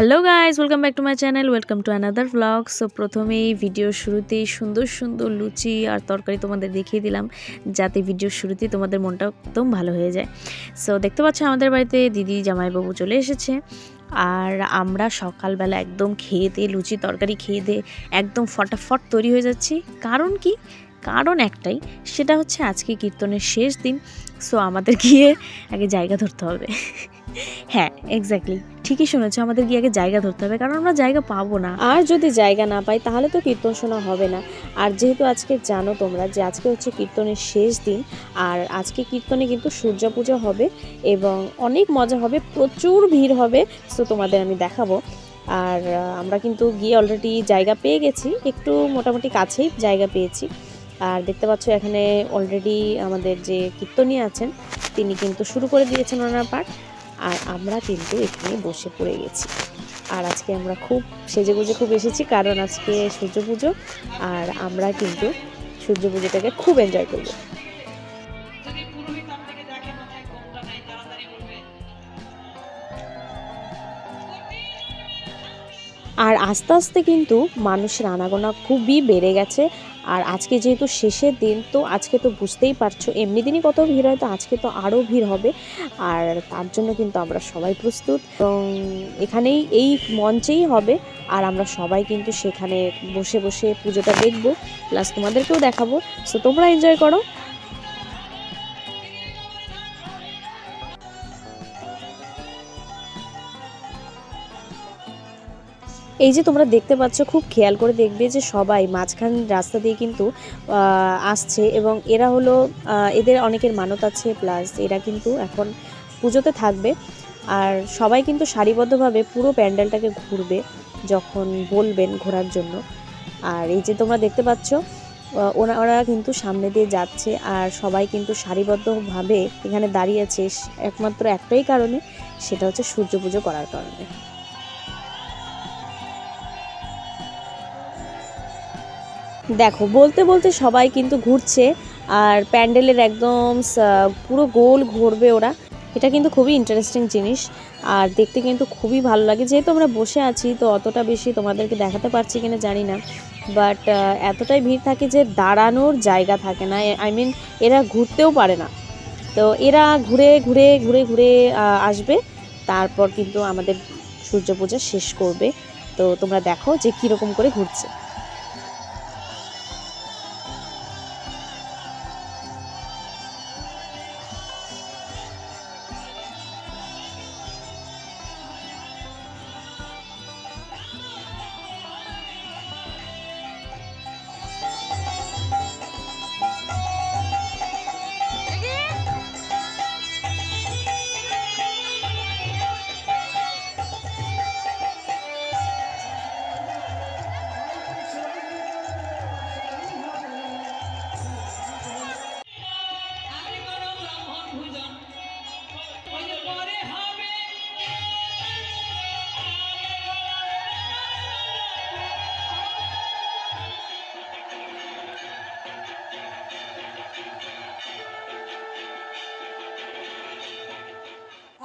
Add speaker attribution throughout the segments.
Speaker 1: Hello guys, welcome back to my channel, welcome to another blog. So প্রথমেই ভিডিওর শুরুতেই সুন্দর সুন্দর লুচি আর তরকারি তোমাদের দেখিয়ে দিলাম, যাতে ভিডিওর শুরুতেই তোমাদের মনটা একদম ভালো হয়ে যায়। সো দেখতে পাচ্ছ আমাদের বাড়িতে দিদি জামাইবাবু চলে এসেছে, আর আমরা সকালবেলা একদম খেয়ে দিয়ে লুচি তরকারি খেয়ে দিয়ে একদম ফটাফট তৈরি হয়ে যাচ্ছি। কারণ কি? কারণ একটাই, সেটা হচ্ছে আজকে কীর্তনের শেষ দিন। সো আমাদের গিয়ে আগে জায়গা ধরতে হবে। হ্যাঁ, এক্স্যাক্টলি ঠিকই শুনেছো, আমাদের গিয়ে আগে জায়গা ধরতে হবে, কারণ আমরা জায়গা পাবো না। আর যদি জায়গা না পাই তাহলে তো কীর্তন শোনা হবে না। আর যেহেতু আজকে জানো তোমরা যে আজকে হচ্ছে কীর্তনের শেষ দিন, আর আজকে কীর্তনে কিন্তু সূর্য পুজো হবে এবং অনেক মজা হবে, প্রচুর ভিড় হবে। সো তোমাদের আমি দেখাবো। আর আমরা কিন্তু গিয়ে অলরেডি জায়গা পেয়ে গেছি, একটু মোটামুটি কাছেই জায়গা পেয়েছি। আর দেখতে পাচ্ছ এখানে অলরেডি আমাদের যে কীর্তনী আছেন তিনি কিন্তু শুরু করে দিয়েছেন ওনার পাঠ, আর আমরা কিন্তু এখানে বসে পড়ে গেছি। আর আজকে আমরা খুব সেজেগুজে খুব এসেছি, কারণ আজকে সূর্য পুজো, আর আমরা কিন্তু সূর্য পুজোটাকে খুব এনজয় করব। আর আস্তে আস্তে কিন্তু মানুষের আনাগোনা খুবই বেড়ে গেছে। আর আজকে যেহেতু শেষের দিন, তো আজকে তো বুঝতেই পারছো এমনি দিনই কত ভিড় হয়, তো আজকে তো আরও ভিড় হবে। আর তার জন্য কিন্তু আমরা সবাই প্রস্তুত, এবং এখানেই এই মঞ্চেই হবে। আর আমরা সবাই কিন্তু সেখানে বসে বসে পুজোটা দেখবো, প্লাস তোমাদেরকেও দেখাবো। সো তোমরা এনজয় করো। এই যে তোমরা দেখতে পাচ্ছ, খুব খেয়াল করে দেখবে যে সবাই মাঝখান রাস্তা দিয়ে কিন্তু আসছে, এবং এরা হলো এদের অনেকের মানত আছে, প্লাস এরা কিন্তু এখন পুজোতে থাকবে। আর সবাই কিন্তু সারিবদ্ধভাবে পুরো প্যান্ডেলটাকে ঘুরবে যখন বলবেন ঘোরার জন্য। আর এই যে তোমরা দেখতে পাচ্ছ ওরা কিন্তু সামনে দিয়ে যাচ্ছে, আর সবাই কিন্তু সারিবদ্ধভাবে এখানে দাঁড়িয়ে আছে একমাত্র একটাই কারণে, সেটা হচ্ছে সূর্য পুজো করার কারণে। দেখো, বলতে বলতে সবাই কিন্তু ঘুরছে, আর প্যান্ডেলের একদম পুরো গোল ঘুরবে ওরা। এটা কিন্তু খুবই ইন্টারেস্টিং জিনিস, আর দেখতে কিন্তু খুবই ভালো লাগে। যেহেতু আমরা বসে আছি, তো অতটা বেশি তোমাদেরকে দেখাতে পারছি কিনা জানি না, বাট এতটাই ভিড় থাকে যে দাঁড়ানোর জায়গা থাকে না। আই মিন এরা ঘুরতেও পারে না, তো এরা ঘুরে ঘুরে ঘুরে ঘুরে আসবে, তারপর কিন্তু আমাদের সূর্য পূজা শেষ করবে। তো তোমরা দেখো যে কীরকম করে ঘুরছে।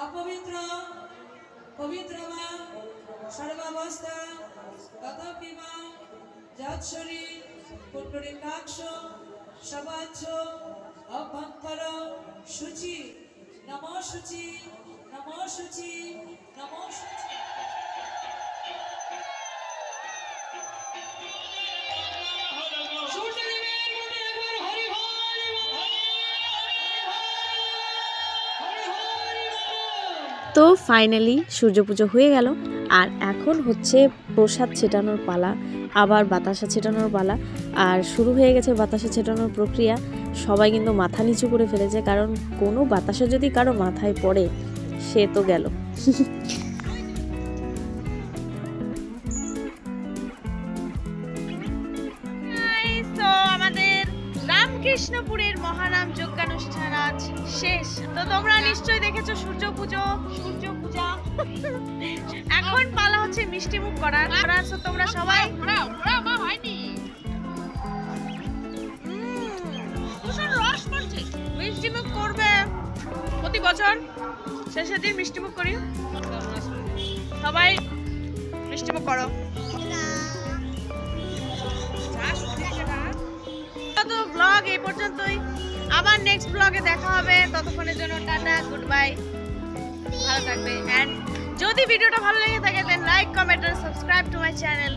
Speaker 2: अपवित्र पवित्र वा सर्वावस्था तथापि वा যৎশরীর পুণ্ডরীকাক্ষ সবাচ্ছ অভ্যন্তর শুচি নমো শুচি নমো শুচি নমো শুচি।
Speaker 1: তো ফাইনালি সূর্য পুজো হয়ে গেল, আর এখন হচ্ছে প্রসাদ ছেটানোর পালা, আবার বাতাসা ছেটানোর পালা। আর শুরু হয়ে গেছে বাতাসা ছেটানোর প্রক্রিয়া। সবাই কিন্তু মাথা নিচু করে ফেলেছে, কারণ কোনো বাতাসা যদি কারো মাথায় পড়ে সে তো গেল। রামকৃষ্ণপুরের মহানাম যজ্ঞানুষ্ঠান আজ শেষ। তো তোমরা নিশ্চয়ই দেখেছো সূর্য পূজা। এখন পালা হচ্ছে মিষ্টি মুখ করার। তোমরা সবাই মিষ্টি মুখ করবে, প্রতি বছর শেষের দিন মিষ্টি মুখ করি। সবাই মিষ্টিমুখ করো। তো ব্লগ এই পর্যন্তই, আবার নেক্সট ব্লগে দেখা হবে। ততক্ষণের জন্য টাটা, গুড বাই, ভালো থাকবে। অ্যান্ড যদি ভিডিওটা ভালো লেগে থাকে দেন লাইক, কমেন্ট আর সাবস্ক্রাইব টু মাই চ্যানেল।